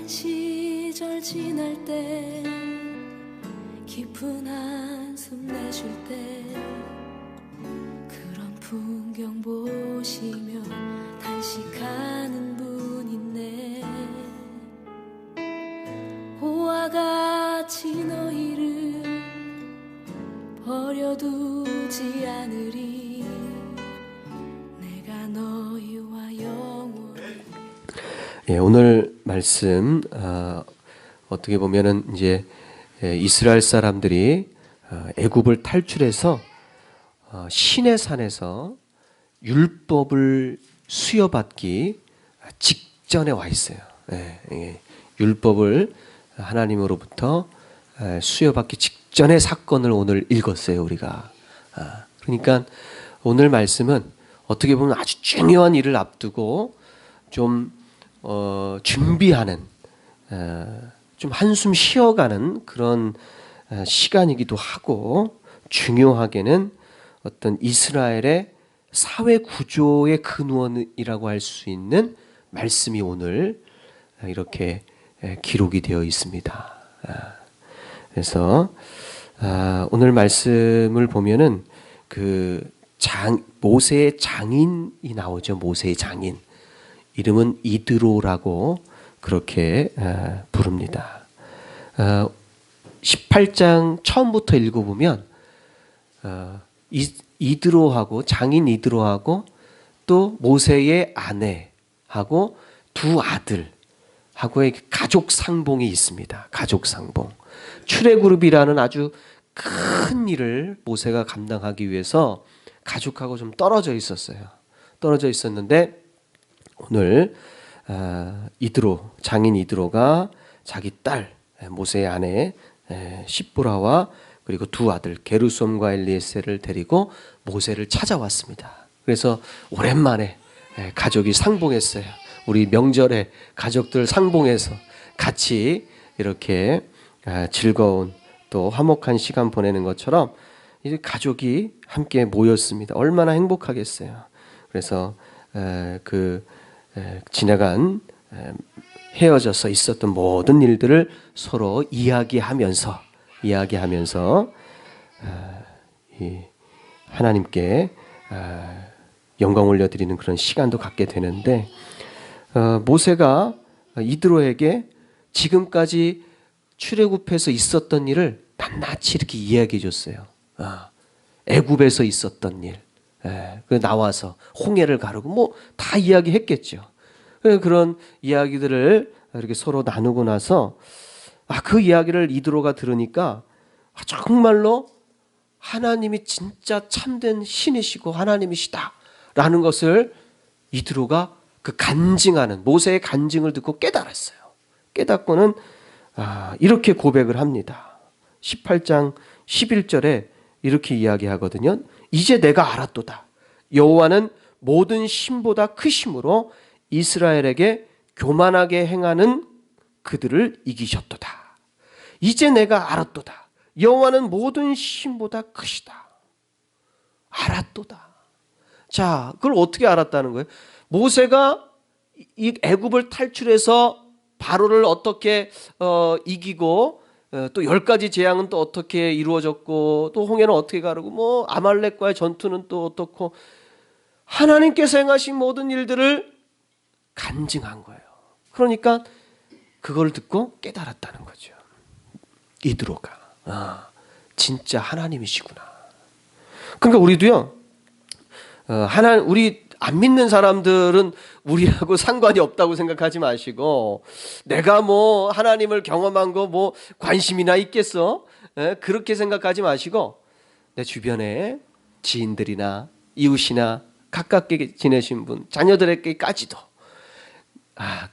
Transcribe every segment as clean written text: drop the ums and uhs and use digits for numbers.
시절 지날 때 깊은 한숨 내쉴 때 그런 풍경 보시며 단식하는 분 있네. 고와 같이 너희를 버려두지 않으리. 내가 너희와 영원히. 오늘 말씀 어떻게 보면은 이제 이스라엘 사람들이 애굽을 탈출해서 시내산에서 율법을 수여받기 직전에 와 있어요. 율법을 하나님으로부터 수여받기 직전의 사건을 오늘 읽었어요, 우리가. 그러니까 오늘 말씀은 어떻게 보면 아주 중요한 일을 앞두고 좀 준비하는, 좀 한숨 쉬어가는 그런 시간이기도 하고, 중요하게는 어떤 이스라엘의 사회 구조의 근원이라고 할 수 있는 말씀이 오늘 이렇게 기록이 되어 있습니다. 그래서 오늘 말씀을 보면은 모세의 장인이 나오죠. 모세의 장인. 이름은 이드로라고 그렇게 부릅니다. 18장 처음부터 읽어보면 이드로하고, 장인 이드로하고 또 모세의 아내하고 두 아들하고의 가족 상봉이 있습니다. 가족 상봉. 출애굽이라는 아주 큰 일을 모세가 감당하기 위해서 가족하고 좀 떨어져 있었어요. 떨어져 있었는데 오늘 장인 이드로가 자기 딸 모세의 아내 십보라와 그리고 두 아들 게르솜과 엘리에셀을 데리고 모세를 찾아왔습니다. 그래서 오랜만에 가족이 상봉했어요. 우리 명절에 가족들 상봉해서 같이 이렇게 즐거운 또 화목한 시간 보내는 것처럼 이제 가족이 함께 모였습니다. 얼마나 행복하겠어요. 그래서 헤어져서 있었던 모든 일들을 서로 이야기하면서 하나님께 영광 올려드리는 그런 시간도 갖게 되는데, 모세가 이드로에게 지금까지 출애굽해서 있었던 일을 낱낱이 이렇게 이야기해 줬어요. 애굽에서 있었던 일, 나와서 홍해를 가르고 다 이야기했겠죠. 그런 이야기들을 이렇게 서로 나누고 나서 그 이야기를 이드로가 들으니까 정말로 하나님이 진짜 참된 신이시고 하나님이시다라는 것을 이드로가 간증하는, 모세의 간증을 듣고 깨달았어요. 깨닫고는 이렇게 고백을 합니다. 18장 11절에 이렇게 이야기하거든요. 이제 내가 알았도다. 여호와는 모든 신보다 크심으로 이스라엘에게 교만하게 행하는 그들을 이기셨도다. 이제 내가 알았도다. 여호와는 모든 신보다 크시다. 알았도다. 자, 그걸 어떻게 알았다는 거예요? 모세가 이 애굽을 탈출해서 바로를 어떻게 이기고, 또 10가지 재앙은 또 어떻게 이루어졌고, 또 홍해는 어떻게 가르고, 아말렉과의 전투는 또 어떻고, 하나님께서 행하신 모든 일들을 간증한 거예요. 그러니까 그걸 듣고 깨달았다는 거죠. 이드로가 진짜 하나님이시구나. 그러니까 우리도요, 우리 안 믿는 사람들은 우리하고 상관이 없다고 생각하지 마시고, 내가 하나님을 경험한 거 관심이나 있겠어? 그렇게 생각하지 마시고, 내 주변에 지인들이나 이웃이나 가깝게 지내신 분, 자녀들에게까지도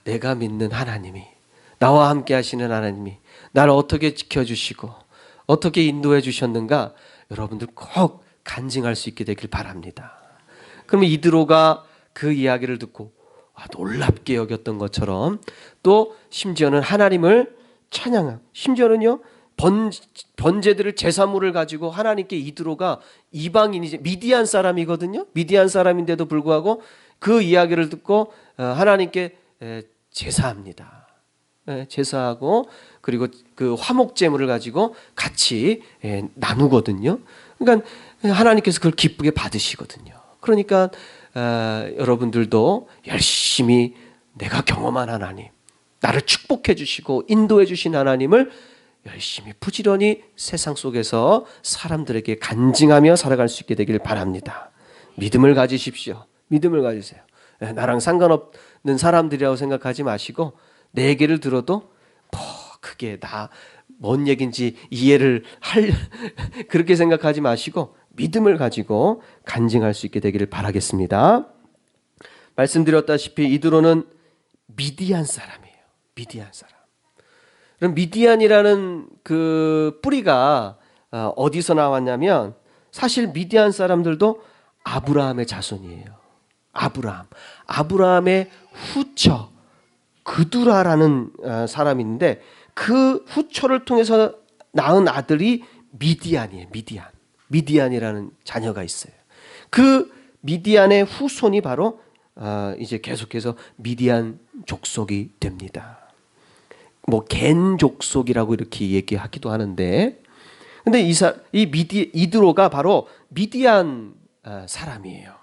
내가 믿는 하나님이, 나와 함께 하시는 하나님이 나를 어떻게 지켜주시고 어떻게 인도해 주셨는가, 여러분들 꼭 간증할 수 있게 되길 바랍니다. 그러면 이드로가 그 이야기를 듣고 놀랍게 여겼던 것처럼, 또 심지어는 하나님을 찬양한, 심지어는요 번제들을 제사물을 가지고 하나님께, 이드로가 이방인이지 미디안 사람이거든요. 미디안 사람인데도 불구하고 그 이야기를 듣고 하나님께 제사합니다. 제사하고 그리고 그 화목 제물을 가지고 같이 나누거든요. 그러니까 하나님께서 그걸 기쁘게 받으시거든요. 그러니까 여러분들도 열심히 내가 경험한 하나님, 나를 축복해 주시고 인도해 주신 하나님을 열심히 부지런히 세상 속에서 사람들에게 간증하며 살아갈 수 있게 되길 바랍니다. 믿음을 가지십시오. 믿음을 가지세요. 나랑 상관없는 사람들이라고 생각하지 마시고 내 얘기를 들어도 그게 뭔 얘기인지 이해를 그렇게 생각하지 마시고 믿음을 가지고 간증할 수 있게 되기를 바라겠습니다. 말씀드렸다시피 이드로는 미디안 사람이에요. 미디안 사람. 그럼 미디안이라는 그 뿌리가 어디서 나왔냐면 사실 미디안 사람들도 아브라함의 자손이에요. 아브라함의 후처 그두라라는 사람인데 그 후처를 통해서 낳은 아들이 미디안이에요. 미디안이라는 자녀가 있어요. 그 미디안의 후손이 바로 이제 계속해서 미디안 족속이 됩니다. 뭐 겐 족속이라고 이렇게 얘기하기도 하는데, 근데 이드로가 바로 미디안 사람이에요.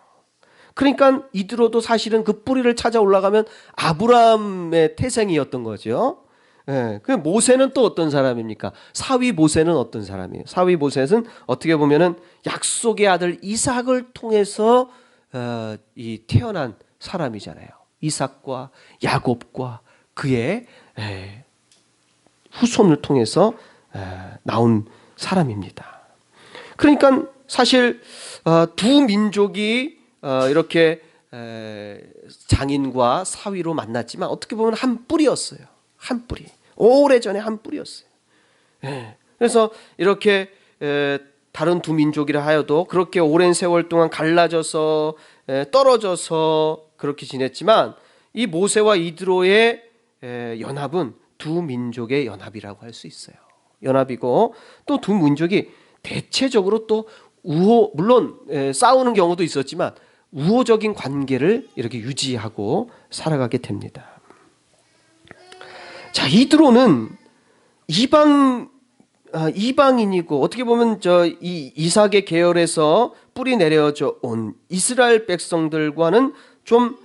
그러니까 이드로도 사실은 그 뿌리를 찾아 올라가면 아브라함의 태생이었던 거죠. 그 모세는 또 어떤 사람입니까? 사위 모세는 어떤 사람이에요? 사위 모세는 어떻게 보면은 약속의 아들 이삭을 통해서 이 태어난 사람이잖아요. 이삭과 야곱과 그의 후손을 통해서 나온 사람입니다. 그러니까 사실 두 민족이 이렇게 장인과 사위로 만났지만 어떻게 보면 한 뿌리였어요. 한 뿌리. 오래전에 한 뿌리였어요. 그래서 이렇게 다른 두 민족이라 하여도 그렇게 오랜 세월 동안 갈라져서 떨어져서 그렇게 지냈지만 이 모세와 이드로의 연합은 두 민족의 연합이라고 할 수 있어요. 연합이고 또 두 민족이 대체적으로 또 물론 싸우는 경우도 있었지만 우호적인 관계를 이렇게 유지하고 살아가게 됩니다. 자, 이드로는 이방인이고 어떻게 보면 이 이삭의 계열에서 뿌리 내려져 온 이스라엘 백성들과는 좀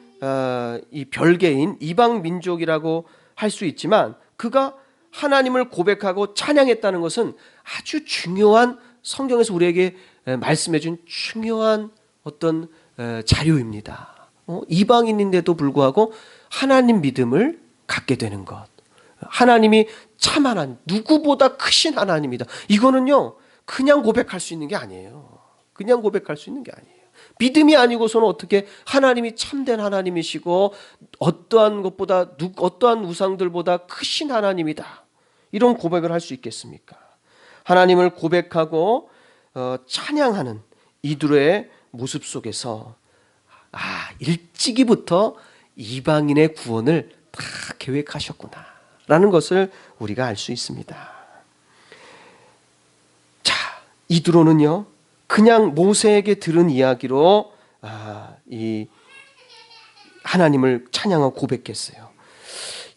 이 별개인 이방 민족이라고 할 수 있지만 그가 하나님을 고백하고 찬양했다는 것은 아주 중요한 성경에서 우리에게 말씀해준 중요한 어떤 자료입니다. 이방인인데도 불구하고 하나님 믿음을 갖게 되는 것. 하나님이 참 하나님, 누구보다 크신 하나님이다. 이거는요, 그냥 고백할 수 있는 게 아니에요. 그냥 고백할 수 있는 게 아니에요. 믿음이 아니고서는 어떻게 하나님이 참된 하나님이시고 어떠한 것보다 어떠한 우상들보다 크신 하나님이다. 이런 고백을 할 수 있겠습니까? 하나님을 고백하고 찬양하는 이드로의 모습 속에서 일찍이부터 이방인의 구원을 다 계획하셨구나 라는 것을 우리가 알 수 있습니다. 자, 이드로는요 그냥 모세에게 들은 이야기로 이 하나님을 찬양하고 고백했어요.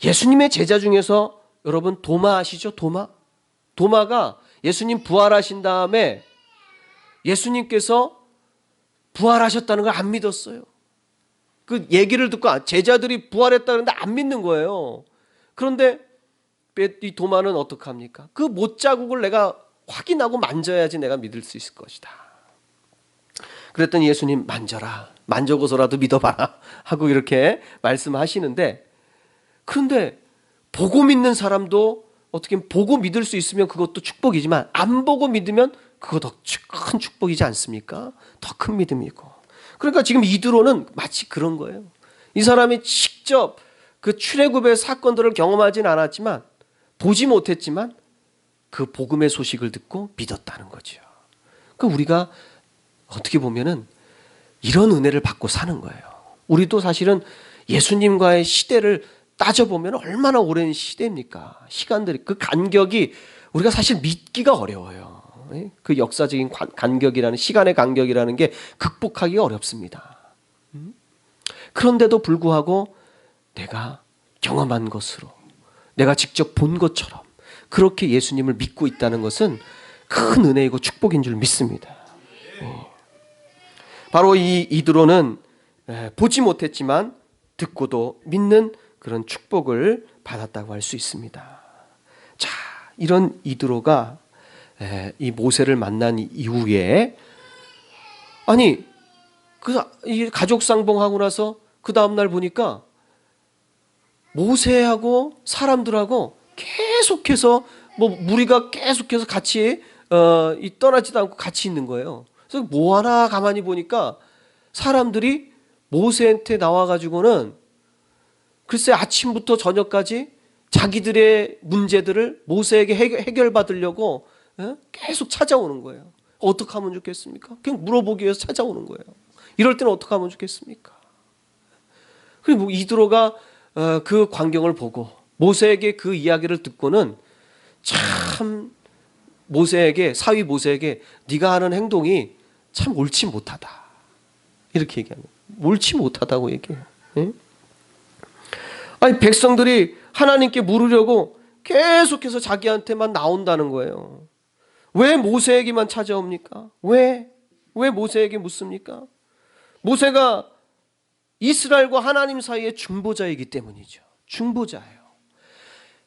예수님의 제자 중에서 여러분 도마 아시죠? 도마가 예수님 부활하신 다음에 예수님께서 부활하셨다는 걸 안 믿었어요. 그 얘기를 듣고 제자들이 부활했다는데 안 믿는 거예요. 그런데 이 도마는 어떡합니까? 그 못자국을 내가 확인하고 만져야지 내가 믿을 수 있을 것이다. 그랬더니 예수님 만져라. 만져고서라도 믿어봐라. 하고 이렇게 말씀하시는데 그런데 보고 믿는 사람도 어떻게 보고 믿을 수 있으면 그것도 축복이지만 안 보고 믿으면 그거 더 큰 축복이지 않습니까? 더 큰 믿음이고. 그러니까 지금 이드로는 마치 그런 거예요. 이 사람이 직접 그 출애굽의 사건들을 경험하진 않았지만 보지 못했지만 그 복음의 소식을 듣고 믿었다는 거죠. 그 우리가 어떻게 보면은 이런 은혜를 받고 사는 거예요. 우리도 사실은 예수님과의 시대를 따져보면 얼마나 오랜 시대입니까? 시간들이 그 간격이 우리가 사실 믿기가 어려워요. 그 역사적인 간격이라는 시간의 간격이라는 게 극복하기가 어렵습니다. 그런데도 불구하고 내가 경험한 것으로 내가 직접 본 것처럼 그렇게 예수님을 믿고 있다는 것은 큰 은혜이고 축복인 줄 믿습니다. 바로 이 이드로는 보지 못했지만 듣고도 믿는 그런 축복을 받았다고 할 수 있습니다. 자, 이런 이드로가 이 모세를 만난 이후에 아니 이 가족 상봉하고 나서 그 다음날 보니까 모세하고 사람들하고 계속해서 뭐 무리가 계속해서 같이 떠나지도 않고 같이 있는 거예요. 그래서 뭐 하나 가만히 보니까 사람들이 모세한테 나와가지고는 글쎄 아침부터 저녁까지 자기들의 문제들을 모세에게 해결받으려고 계속 찾아오는 거예요. 어떻게 하면 좋겠습니까? 그냥 물어보기 위해서 찾아오는 거예요. 이럴 때는 어떻게 하면 좋겠습니까? 그리고 이드로가 그 광경을 보고 모세에게 그 이야기를 듣고는 참 모세에게 사위 모세에게 네가 하는 행동이 참 옳지 못하다 이렇게 얘기합니다. 옳지 못하다고 얘기해요. 예? 아니 백성들이 하나님께 물으려고 계속해서 자기한테만 나온다는 거예요. 왜 모세에게만 찾아옵니까? 왜 모세에게 묻습니까? 모세가 이스라엘과 하나님 사이의 중보자이기 때문이죠. 중보자예요.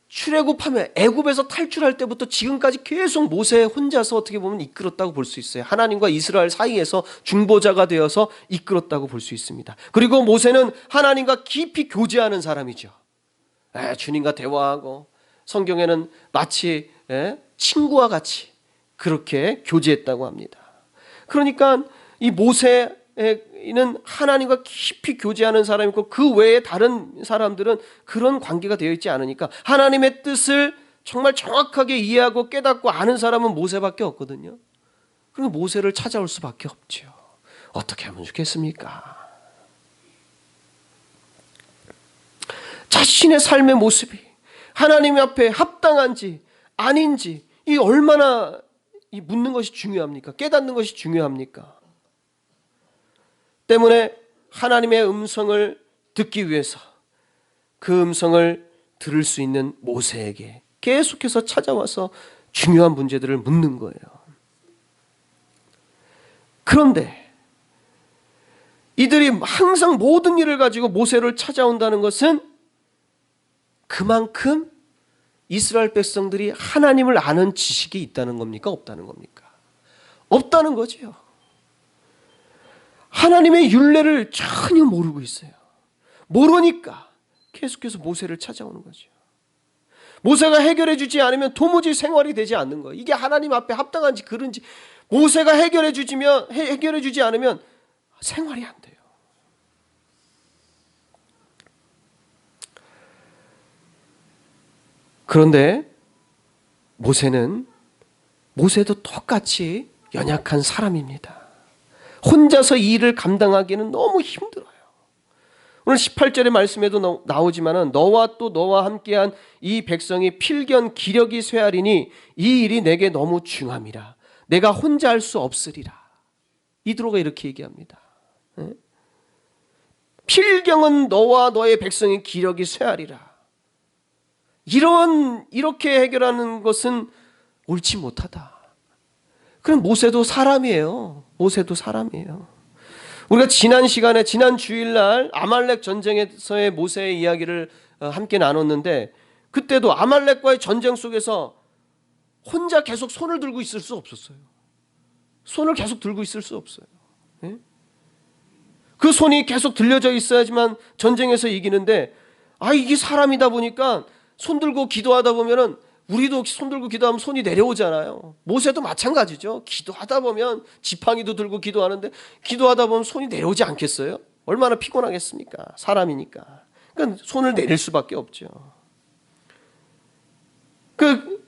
출애굽하면 애굽에서 탈출할 때부터 지금까지 계속 모세 혼자서 어떻게 보면 이끌었다고 볼 수 있어요. 하나님과 이스라엘 사이에서 중보자가 되어서 이끌었다고 볼 수 있습니다. 그리고 모세는 하나님과 깊이 교제하는 사람이죠. 주님과 대화하고 성경에는 마치 친구와 같이 그렇게 교제했다고 합니다. 그러니까 이 모세는 하나님과 깊이 교제하는 사람이고 그 외에 다른 사람들은 그런 관계가 되어 있지 않으니까 하나님의 뜻을 정말 정확하게 이해하고 깨닫고 아는 사람은 모세밖에 없거든요. 그리고 모세를 찾아올 수밖에 없죠. 어떻게 하면 좋겠습니까? 자신의 삶의 모습이 하나님 앞에 합당한지 아닌지 이 얼마나 묻는 것이 중요합니까? 깨닫는 것이 중요합니까? 때문에 하나님의 음성을 듣기 위해서 그 음성을 들을 수 있는 모세에게 계속해서 찾아와서 중요한 문제들을 묻는 거예요. 그런데 이들이 항상 모든 일을 가지고 모세를 찾아온다는 것은 그만큼 이스라엘 백성들이 하나님을 아는 지식이 있다는 겁니까? 없다는 겁니까? 없다는 거죠. 하나님의 율례를 전혀 모르고 있어요. 모르니까 계속해서 모세를 찾아오는 거죠. 모세가 해결해 주지 않으면 도무지 생활이 되지 않는 거예요. 이게 하나님 앞에 합당한지 그런지 모세가 해결해 주지 않으면 생활이 안 돼요. 그런데 모세도 똑같이 연약한 사람입니다. 혼자서 이 일을 감당하기는 너무 힘들어요. 오늘 18절의 말씀에도 나오지만은 너와 또 너와 함께한 이 백성이 필견 기력이 쇠하리니 이 일이 내게 너무 중함이라. 내가 혼자 할 수 없으리라. 이드로가 이렇게 얘기합니다. 필경은 너와 너의 백성의 기력이 쇠하리라. 이렇게 해결하는 것은 옳지 못하다. 그럼 모세도 사람이에요. 우리가 지난 시간에 지난 주일날 아말렉 전쟁에서의 모세의 이야기를 함께 나눴는데 그때도 아말렉과의 전쟁 속에서 혼자 계속 손을 들고 있을 수 없었어요. 손을 계속 들고 있을 수 없어요. 그 손이 계속 들려져 있어야지만 전쟁에서 이기는데 이게 사람이다 보니까 손 들고 기도하다 보면은 우리도 손 들고 기도하면 손이 내려오잖아요. 모세도 마찬가지죠. 기도하다 보면 지팡이도 들고 기도하는데 기도하다 보면 손이 내려오지 않겠어요? 얼마나 피곤하겠습니까? 사람이니까. 그러니까 손을 내릴 수밖에 없죠. 그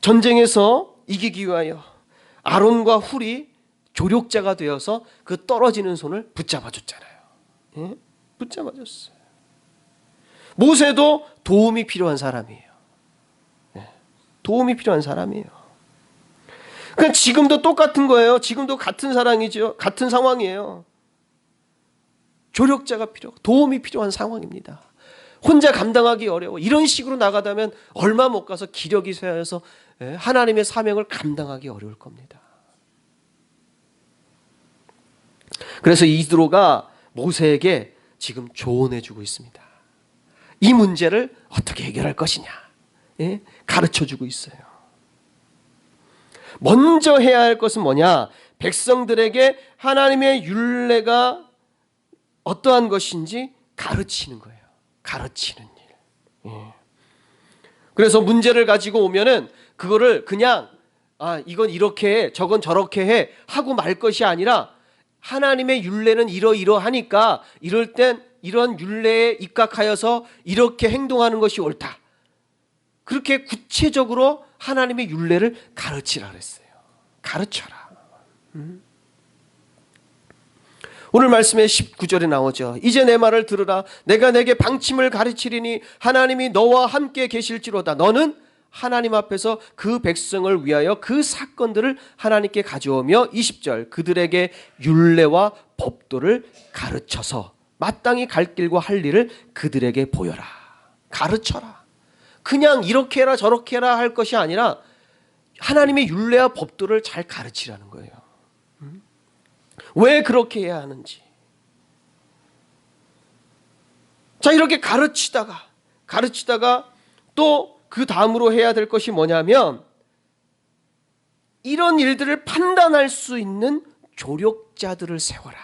전쟁에서 이기기 위하여 아론과 훌이 조력자가 되어서 그 떨어지는 손을 붙잡아 줬잖아요. 붙잡아 줬어요. 모세도 도움이 필요한 사람이에요. 도움이 필요한 사람이에요. 그러니까 지금도 똑같은 거예요. 지금도 같은 사랑이죠. 같은 상황이에요. 조력자가 도움이 필요한 상황입니다. 혼자 감당하기 어려워. 이런 식으로 나가다면 얼마 못 가서 기력이 쇠하여서 하나님의 사명을 감당하기 어려울 겁니다. 그래서 이드로가 모세에게 지금 조언해 주고 있습니다. 이 문제를 어떻게 해결할 것이냐 가르쳐 주고 있어요. 먼저 해야 할 것은 뭐냐? 백성들에게 하나님의 율례가 어떠한 것인지 가르치는 거예요. 가르치는 일. 그래서 문제를 가지고 오면은 그거를 그냥 이건 이렇게 해, 저건 저렇게 해 하고 말 것이 아니라 하나님의 율례는 이러이러하니까 이럴 땐 이런 율례에 입각하여서 이렇게 행동하는 것이 옳다. 그렇게 구체적으로 하나님의 율례를 가르치라 그랬어요. 가르쳐라. 오늘 말씀에 19절에 나오죠. 이제 내 말을 들으라. 내가 내게 방침을 가르치리니 하나님이 너와 함께 계실지로다. 너는 하나님 앞에서 그 백성을 위하여 그 사건들을 하나님께 가져오며 20절 그들에게 율례와 법도를 가르쳐서 마땅히 갈 길과 할 일을 그들에게 보여라. 가르쳐라. 그냥 이렇게 해라 저렇게 해라 할 것이 아니라 하나님의 율례와 법도를 잘 가르치라는 거예요. 왜 그렇게 해야 하는지. 자, 이렇게 가르치다가 또 그 다음으로 해야 될 것이 뭐냐면 이런 일들을 판단할 수 있는 조력자들을 세워라.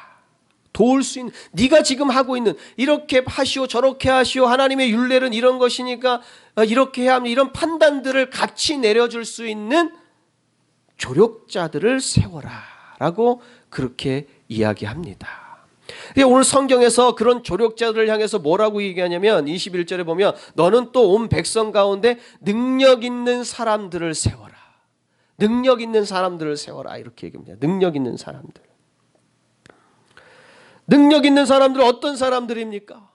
도울 수 있는, 네가 지금 하고 있는 이렇게 하시오 저렇게 하시오 하나님의 율례는 이런 것이니까 이렇게 해야 합니다. 이런 판단들을 같이 내려줄 수 있는 조력자들을 세워라 라고 그렇게 이야기합니다. 오늘 성경에서 그런 조력자들을 향해서 뭐라고 얘기하냐면 21절에 보면 너는 또 온 백성 가운데 능력 있는 사람들을 세워라. 능력 있는 사람들을 세워라 이렇게 얘기합니다. 능력 있는 사람들. 능력 있는 사람들은 어떤 사람들입니까?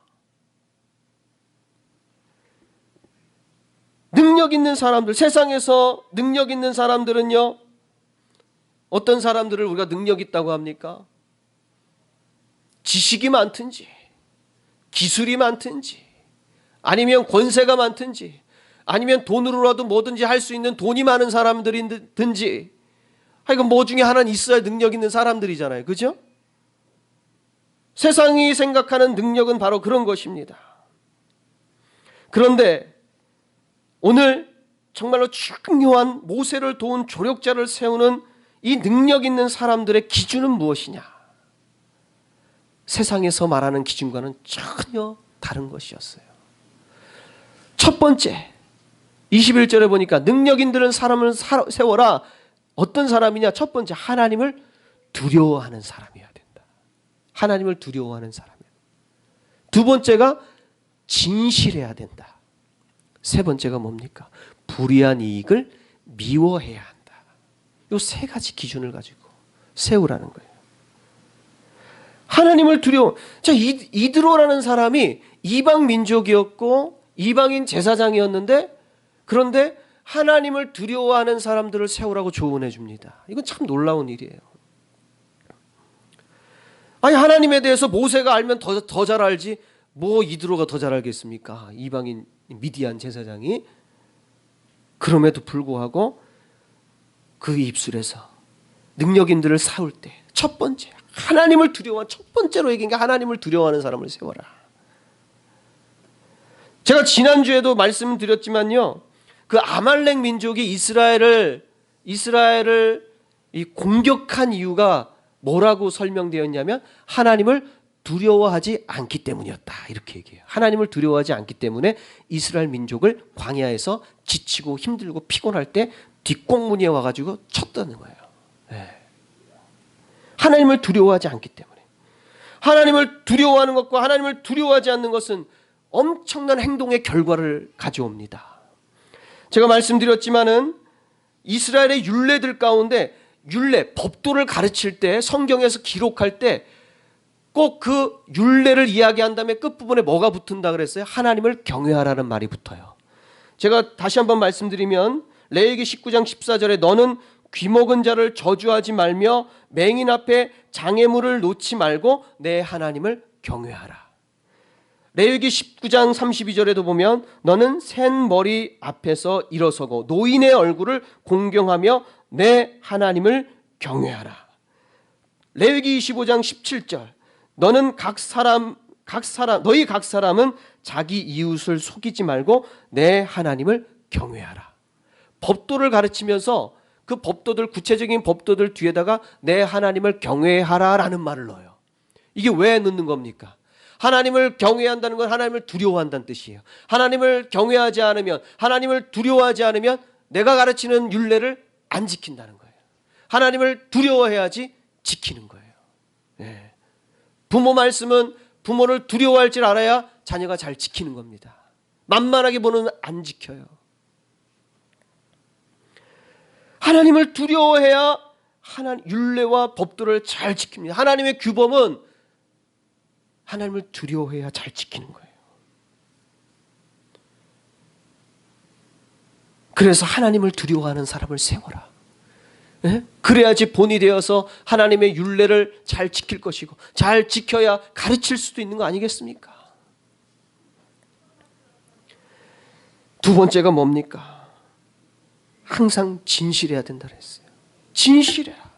능력 있는 사람들, 세상에서 능력 있는 사람들은요, 어떤 사람들을 우리가 능력 있다고 합니까? 지식이 많든지, 기술이 많든지, 아니면 권세가 많든지, 아니면 돈으로라도 뭐든지 할 수 있는 돈이 많은 사람들이든지, 하여간 뭐 중에 하나는 있어야 능력 있는 사람들이잖아요. 그죠? 세상이 생각하는 능력은 바로 그런 것입니다. 그런데 오늘 정말로 중요한 모세를 도운 조력자를 세우는 이 능력 있는 사람들의 기준은 무엇이냐? 세상에서 말하는 기준과는 전혀 다른 것이었어요. 첫 번째, 21절에 보니까 능력 있는 사람을 세워라. 어떤 사람이냐? 첫 번째, 하나님을 두려워하는 사람이어야 된다. 하나님을 두려워하는 사람이야. 두 번째가 진실해야 된다. 세 번째가 뭡니까? 불의한 이익을 미워해야 한다. 이 세 가지 기준을 가지고 세우라는 거예요. 하나님을 두려워. 자, 이드로라는 사람이 이방 민족이었고 이방인 제사장이었는데 그런데 하나님을 두려워하는 사람들을 세우라고 조언해 줍니다. 이건 참 놀라운 일이에요. 아니 하나님에 대해서 모세가 알면 더 잘 알지 뭐 이드로가 더 잘 알겠습니까? 이방인 미디안 제사장이. 그럼에도 불구하고 그 입술에서 능력인들을 세울 때 첫 번째 하나님을 두려워한 첫 번째로 얘기한 게 하나님을 두려워하는 사람을 세워라. 제가 지난주에도 말씀드렸지만요, 그 아말렉 민족이 이스라엘을 이 공격한 이유가 뭐라고 설명되었냐면 하나님을 두려워하지 않기 때문이었다 이렇게 얘기해요. 하나님을 두려워하지 않기 때문에 이스라엘 민족을 광야에서 지치고 힘들고 피곤할 때 뒷공문에 와가지고 쳤다는 거예요. 네. 하나님을 두려워하지 않기 때문에. 하나님을 두려워하는 것과 하나님을 두려워하지 않는 것은 엄청난 행동의 결과를 가져옵니다. 제가 말씀드렸지만은 이스라엘의 율례들 가운데 율례, 법도를 가르칠 때 성경에서 기록할 때 꼭 그 율례를 이야기한 다음에 끝부분에 뭐가 붙은다 그랬어요? 하나님을 경외하라는 말이 붙어요. 제가 다시 한번 말씀드리면 레위기 19장 14절에 너는 귀먹은 자를 저주하지 말며 맹인 앞에 장애물을 놓지 말고 내 하나님을 경외하라. 레위기 19장 32절에도 보면 너는 센 머리 앞에서 일어서고 노인의 얼굴을 공경하며 내 하나님을 경외하라. 레위기 25장 17절 너는 너희 각 사람은 자기 이웃을 속이지 말고 내 하나님을 경외하라. 법도를 가르치면서 그 법도들, 구체적인 법도들 뒤에다가 내 하나님을 경외하라라는 말을 넣어요. 이게 왜 넣는 겁니까? 하나님을 경외한다는 건 하나님을 두려워한다는 뜻이에요. 하나님을 경외하지 않으면, 하나님을 두려워하지 않으면 내가 가르치는 율례를 안 지킨다는 거예요. 하나님을 두려워해야지 지키는 거예요. 네. 부모 말씀은 부모를 두려워할 줄 알아야 자녀가 잘 지키는 겁니다. 만만하게 보면 안 지켜요. 하나님을 두려워해야 율례와 법도를 잘 지킵니다. 하나님의 규범은 하나님을 두려워해야 잘 지키는 거예요. 그래서 하나님을 두려워하는 사람을 세워라. 네? 그래야지 본이 되어서 하나님의 율례를 잘 지킬 것이고 잘 지켜야 가르칠 수도 있는 거 아니겠습니까? 두 번째가 뭡니까? 항상 진실해야 된다 그랬어요. 진실해라.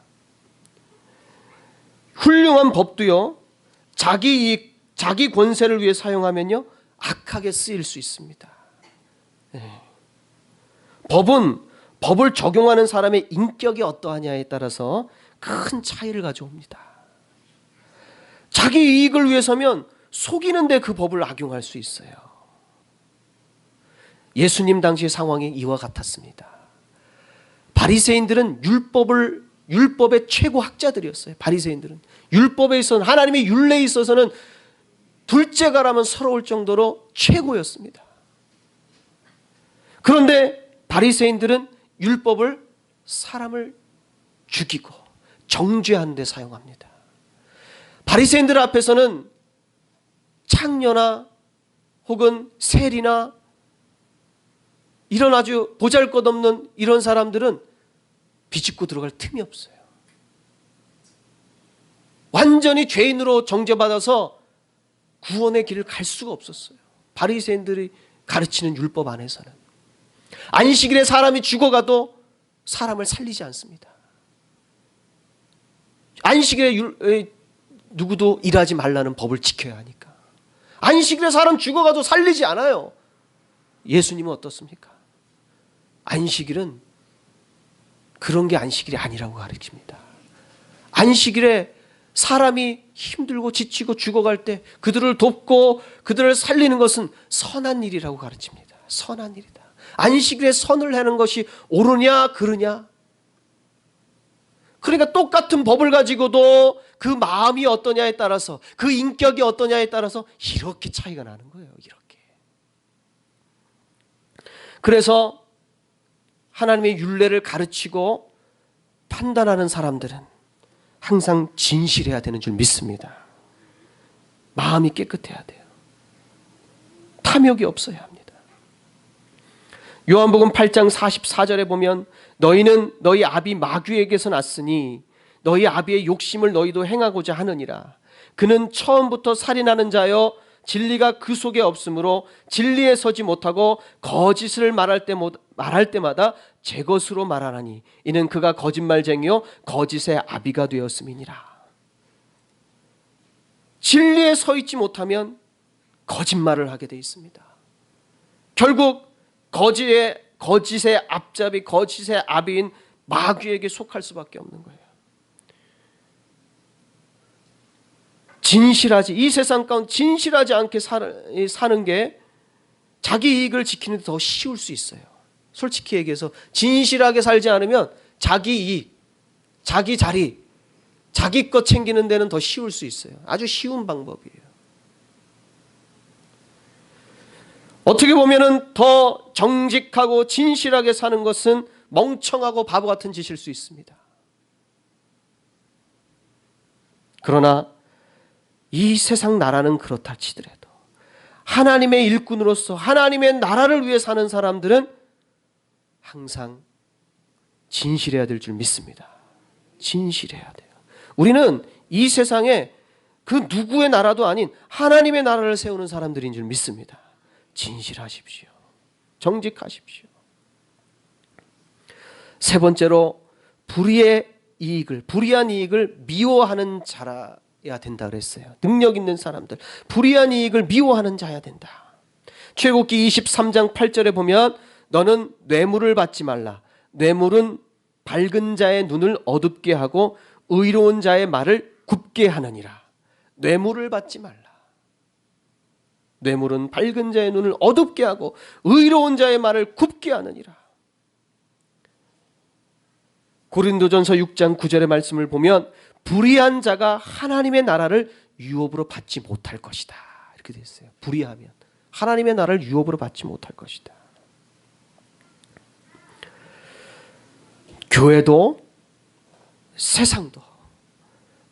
훌륭한 법도요, 자기 권세를 위해 사용하면요 악하게 쓰일 수 있습니다. 네. 법을 적용하는 사람의 인격이 어떠하냐에 따라서 큰 차이를 가져옵니다. 자기 이익을 위해서면 속이는데 그 법을 악용할 수 있어요. 예수님 당시의 상황이 이와 같았습니다. 바리새인들은 율법의 최고 학자들이었어요. 바리새인들은 율법에 있어서는, 하나님의 율례에 있어서는 둘째가라면 서러울 정도로 최고였습니다. 그런데 바리새인들은 율법을 사람을 죽이고 정죄하는 데 사용합니다. 바리새인들 앞에서는 창녀나 혹은 세리나 이런 아주 보잘것없는 이런 사람들은 비집고 들어갈 틈이 없어요. 완전히 죄인으로 정죄받아서 구원의 길을 갈 수가 없었어요. 바리새인들이 가르치는 율법 안에서는 안식일에 사람이 죽어가도 사람을 살리지 않습니다. 안식일에 누구도 일하지 말라는 법을 지켜야 하니까. 안식일에 사람 죽어가도 살리지 않아요. 예수님은 어떻습니까? 안식일은 그런 게 안식일이 아니라고 가르칩니다. 안식일에 사람이 힘들고 지치고 죽어갈 때 그들을 돕고 그들을 살리는 것은 선한 일이라고 가르칩니다. 선한 일이다. 안식일에 선을 하는 것이 옳으냐 그르냐. 그러니까 똑같은 법을 가지고도 그 마음이 어떠냐에 따라서, 그 인격이 어떠냐에 따라서 이렇게 차이가 나는 거예요. 이렇게. 그래서 하나님의 율례를 가르치고 판단하는 사람들은 항상 진실해야 되는 줄 믿습니다. 마음이 깨끗해야 돼요. 탐욕이 없어야 합니다. 요한복음 8장 44절에 보면 너희는 너희 아비 마귀에게서 났으니 너희 아비의 욕심을 너희도 행하고자 하느니라. 그는 처음부터 살인하는 자여 진리가 그 속에 없으므로 진리에 서지 못하고 거짓을 말할 때마다 제 것으로 말하나니 이는 그가 거짓말쟁이요 거짓의 아비가 되었음이니라. 진리에 서 있지 못하면 거짓말을 하게 돼 있습니다. 결국 거짓의 앞잡이, 거짓의 아비인 마귀에게 속할 수밖에 없는 거예요. 이 세상 가운데 진실하지 않게 사는 게 자기 이익을 지키는 데 더 쉬울 수 있어요. 솔직히 얘기해서 진실하게 살지 않으면 자기 이익, 자기 자리, 자기 것 챙기는 데는 더 쉬울 수 있어요. 아주 쉬운 방법이에요. 어떻게 보면은 더 정직하고 진실하게 사는 것은 멍청하고 바보 같은 짓일 수 있습니다. 그러나 이 세상 나라는 그렇다 치더라도 하나님의 일꾼으로서 하나님의 나라를 위해 사는 사람들은 항상 진실해야 될 줄 믿습니다. 진실해야 돼요. 우리는 이 세상에 그 누구의 나라도 아닌 하나님의 나라를 세우는 사람들인 줄 믿습니다. 진실하십시오. 정직하십시오. 세 번째로 불의한 이익을 미워하는 자라야 된다 그랬어요. 능력 있는 사람들, 불의한 이익을 미워하는 자야 된다. 출애굽기 23장 8절에 보면 너는 뇌물을 받지 말라. 뇌물은 밝은 자의 눈을 어둡게 하고 의로운 자의 말을 굽게 하느니라. 뇌물을 받지 말라. 뇌물은 밝은 자의 눈을 어둡게 하고 의로운 자의 말을 굽게 하느니라. 고린도전서 6장 9절의 말씀을 보면 불의한 자가 하나님의 나라를 유업으로 받지 못할 것이다. 이렇게 되어 있어요. 불의하면 하나님의 나라를 유업으로 받지 못할 것이다. 교회도 세상도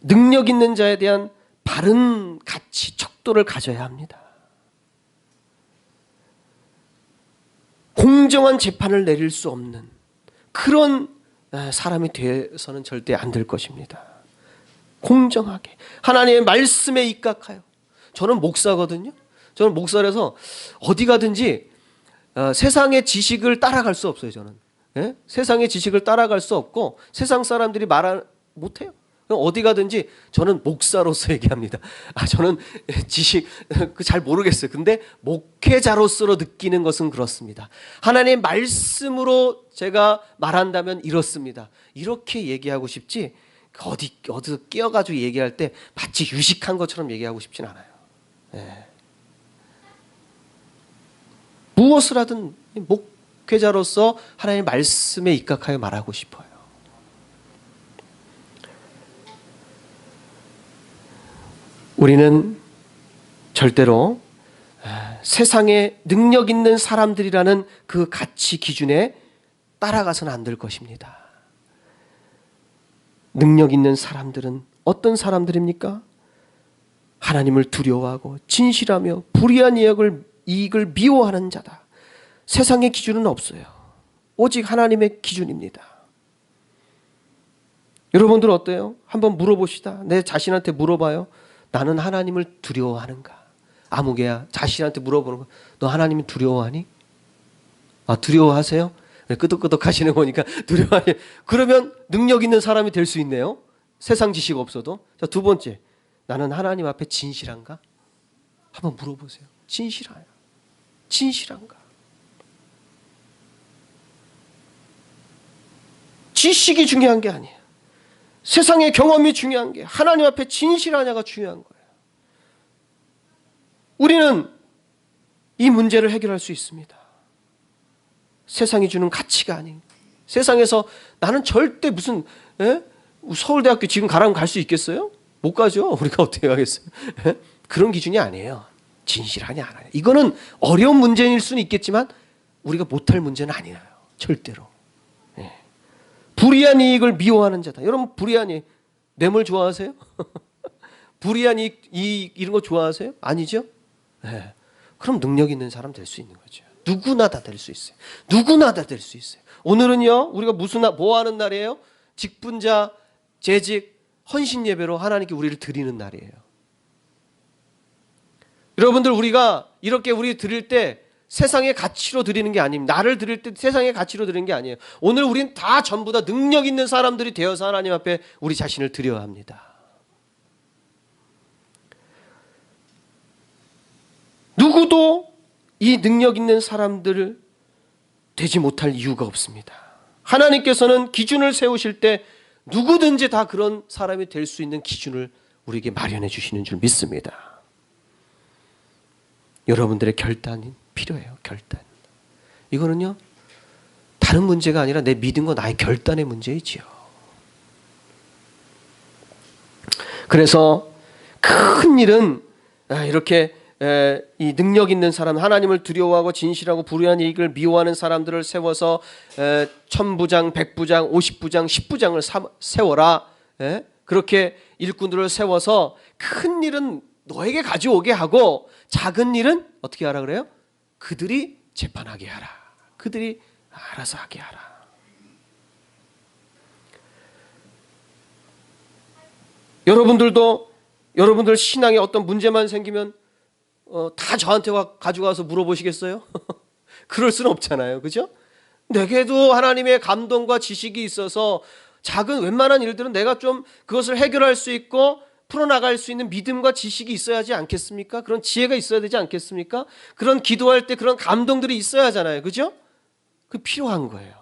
능력 있는 자에 대한 바른 가치, 척도를 가져야 합니다. 공정한 재판을 내릴 수 없는 그런 사람이 되어서는 절대 안 될 것입니다. 공정하게 하나님의 말씀에 입각하여. 저는 목사거든요. 저는 목사라서 어디 가든지 세상의 지식을 따라갈 수 없어요. 저는 세상의 지식을 따라갈 수 없고 세상 사람들이 못해요. 어디 가든지 저는 목사로서 얘기합니다. 저는 지식 잘 모르겠어요. 근데 목회자로서 느끼는 것은 그렇습니다. 하나님의 말씀으로 제가 말한다면 이렇습니다. 이렇게 얘기하고 싶지 어디서 끼어가지고 얘기할 때 마치 유식한 것처럼 얘기하고 싶진 않아요. 무엇을 하든 목회자로서 하나님의 말씀에 입각하여 말하고 싶어요. 우리는 절대로 세상에 능력 있는 사람들이라는 그 가치 기준에 따라가서는 안 될 것입니다. 능력 있는 사람들은 어떤 사람들입니까? 하나님을 두려워하고 진실하며 불의한 이익을 미워하는 자다. 세상의 기준은 없어요. 오직 하나님의 기준입니다. 여러분들 어때요? 한번 물어봅시다. 내 자신한테 물어봐요. 나는 하나님을 두려워하는가? 아무개야 자신한테 물어보는 거. 너 하나님을 두려워하니? 두려워하세요? 끄덕끄덕 하시는 거니까 두려워하니. 그러면 능력 있는 사람이 될 수 있네요. 세상 지식 없어도. 자, 두 번째, 나는 하나님 앞에 진실한가? 한번 물어보세요. 진실한가? 지식이 중요한 게 아니에요. 세상의 경험이 중요한 게 하나님 앞에 진실하냐가 중요한 거예요. 우리는 이 문제를 해결할 수 있습니다. 세상이 주는 가치가 아닌, 세상에서 나는 절대 무슨 서울대학교 지금 가라면 갈 수 있겠어요? 못 가죠. 우리가 어떻게 가겠어요? 그런 기준이 아니에요. 진실하냐 안 하냐. 이거는 어려운 문제일 수는 있겠지만 우리가 못할 문제는 아니에요. 절대로. 불의한 이익을 미워하는 자다. 여러분 불의한 이익, 뇌물 좋아하세요? 불의한 이익 이런 거 좋아하세요? 아니죠? 그럼 능력 있는 사람 될 수 있는 거죠. 누구나 다 될 수 있어요. 누구나 다 될 수 있어요. 오늘은요, 우리가 뭐 하는 날이에요? 직분자, 재직, 헌신 예배로 하나님께 우리를 드리는 날이에요. 여러분들 우리가 이렇게 우리 드릴 때 세상의 가치로 드리는 게 아닙니다. 나를 드릴 때 세상의 가치로 드리는 게 아니에요. 오늘 우리는 다 전부 다 능력 있는 사람들이 되어서 하나님 앞에 우리 자신을 드려야 합니다. 누구도 이 능력 있는 사람들을 되지 못할 이유가 없습니다. 하나님께서는 기준을 세우실 때 누구든지 다 그런 사람이 될 수 있는 기준을 우리에게 마련해 주시는 줄 믿습니다. 여러분들의 결단이 필요해요. 결단. 이거는요, 다른 문제가 아니라 내 믿음과 나의 결단의 문제이지요. 그래서 큰 일은 이렇게 이 능력 있는 사람, 하나님을 두려워하고 진실하고 불의한 이익을 미워하는 사람들을 세워서 1000부장, 100부장, 50부장, 10부장을 세워라. 그렇게 일꾼들을 세워서 큰 일은 너에게 가져오게 하고 작은 일은 어떻게 하라 그래요? 그들이 재판하게 하라. 그들이 알아서 하게 하라. 여러분들도 여러분들 신앙에 어떤 문제만 생기면 다 저한테 가져가서 물어보시겠어요? 그럴 수는 없잖아요. 그죠? 내게도 하나님의 감동과 지식이 있어서 작은 웬만한 일들은 내가 좀 그것을 해결할 수 있고 풀어나갈 수 있는 믿음과 지식이 있어야 하지 않겠습니까? 그런 지혜가 있어야 되지 않겠습니까? 그런 기도할 때 그런 감동들이 있어야 하잖아요. 그죠? 그 필요한 거예요.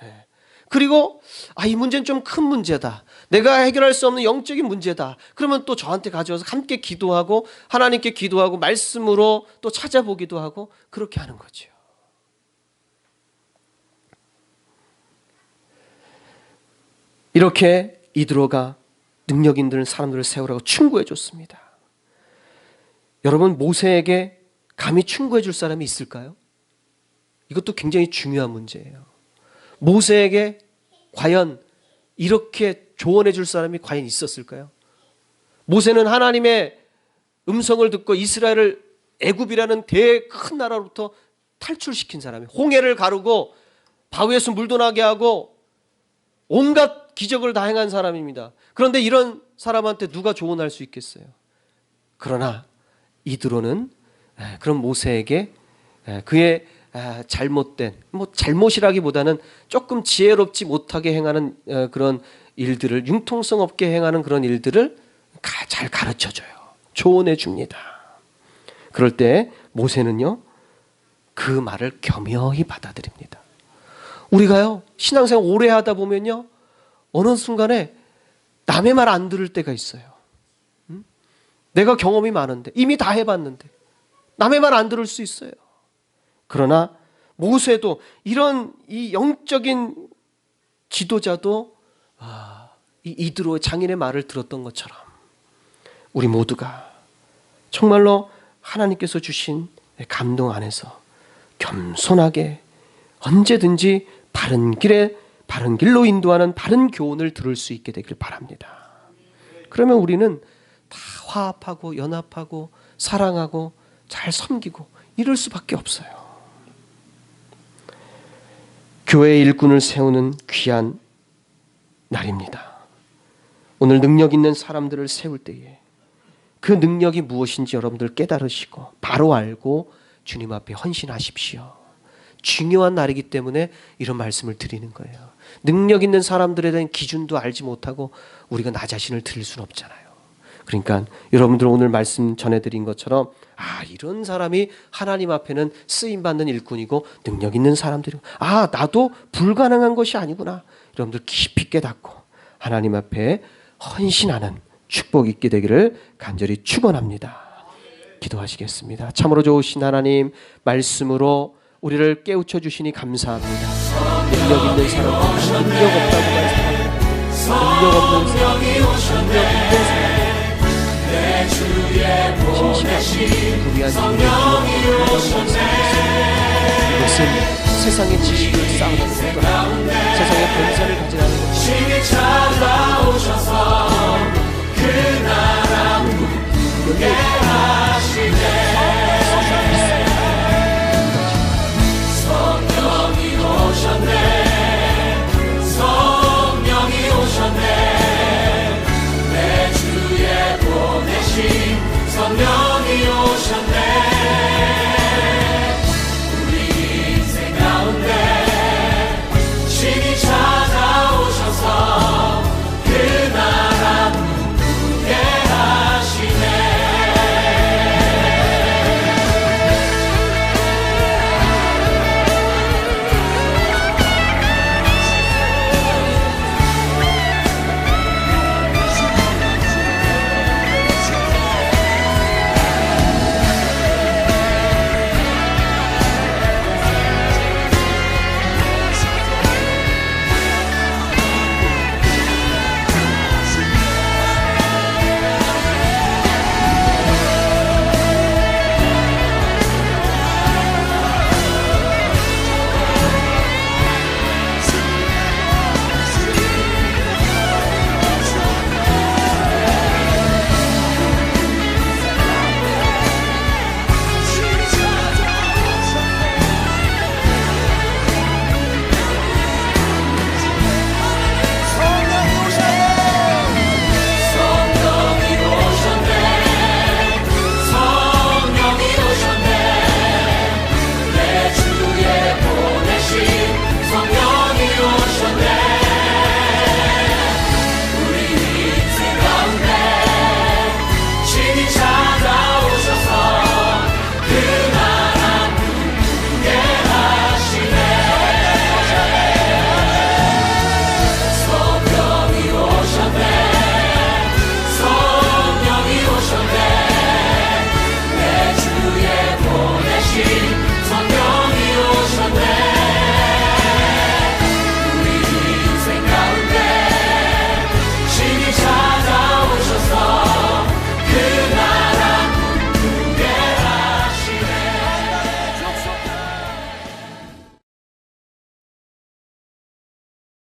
네. 그리고 이 문제는 좀 큰 문제다. 내가 해결할 수 없는 영적인 문제다. 그러면 또 저한테 가져와서 함께 기도하고 하나님께 기도하고 말씀으로 또 찾아보기도 하고 그렇게 하는 거죠. 이렇게 이드로가 능력 있는 사람들을 세우라고 충고해 줬습니다. 여러분, 모세에게 감히 충고해 줄 사람이 있을까요? 이것도 굉장히 중요한 문제예요. 모세에게 과연 이렇게 조언해 줄 사람이 과연 있었을까요? 모세는 하나님의 음성을 듣고 이스라엘을 애굽이라는 큰 나라로부터 탈출시킨 사람이에요. 홍해를 가르고 바위에서 물도 나게 하고 온갖 기적을 다 행한 사람입니다. 그런데 이런 사람한테 누가 조언할 수 있겠어요? 그러나 이드로는 그런 모세에게 그의 잘못된, 잘못이라기보다는 조금 지혜롭지 못하게 행하는 그런 일들을, 융통성 없게 행하는 그런 일들을 잘 가르쳐줘요. 조언해 줍니다. 그럴 때 모세는요, 그 말을 겸허히 받아들입니다. 우리가요, 신앙생활 오래 하다 보면요, 어느 순간에 남의 말 안 들을 때가 있어요. 내가 경험이 많은데, 이미 다 해봤는데 남의 말 안 들을 수 있어요. 그러나 모세도 이런 이 영적인 지도자도 이 이드로의 장인의 말을 들었던 것처럼 우리 모두가 정말로 하나님께서 주신 감동 안에서 겸손하게 언제든지 바른 길로 인도하는 바른 교훈을 들을 수 있게 되길 바랍니다. 그러면 우리는 다 화합하고 연합하고 사랑하고 잘 섬기고 이럴 수밖에 없어요. 교회의 일꾼을 세우는 귀한 날입니다. 오늘 능력 있는 사람들을 세울 때에 그 능력이 무엇인지 여러분들 깨달으시고 바로 알고 주님 앞에 헌신하십시오. 중요한 날이기 때문에 이런 말씀을 드리는 거예요. 능력 있는 사람들에 대한 기준도 알지 못하고 우리가 나 자신을 드릴 수는 없잖아요. 그러니까 여러분들 오늘 말씀 전해드린 것처럼 이런 사람이 하나님 앞에는 쓰임받는 일꾼이고 능력 있는 사람들이고 나도 불가능한 것이 아니구나. 여러분들 깊이 깨닫고 하나님 앞에 헌신하는 축복이 있게 되기를 간절히 축원합니다. 기도하시겠습니다. 참으로 좋으신 하나님, 말씀으로 우리를 깨우쳐 주시니 감사합니다. 능력 있는 사람은 능력 없다고 말씀합니다. 능력 없는 사람, 능력 있는 사람, 진실하게 그 위한 능력이 이것은 세상의 지식을 쌓아가는 것도 아니고 세상의 권세를 가져가는 것도 아니고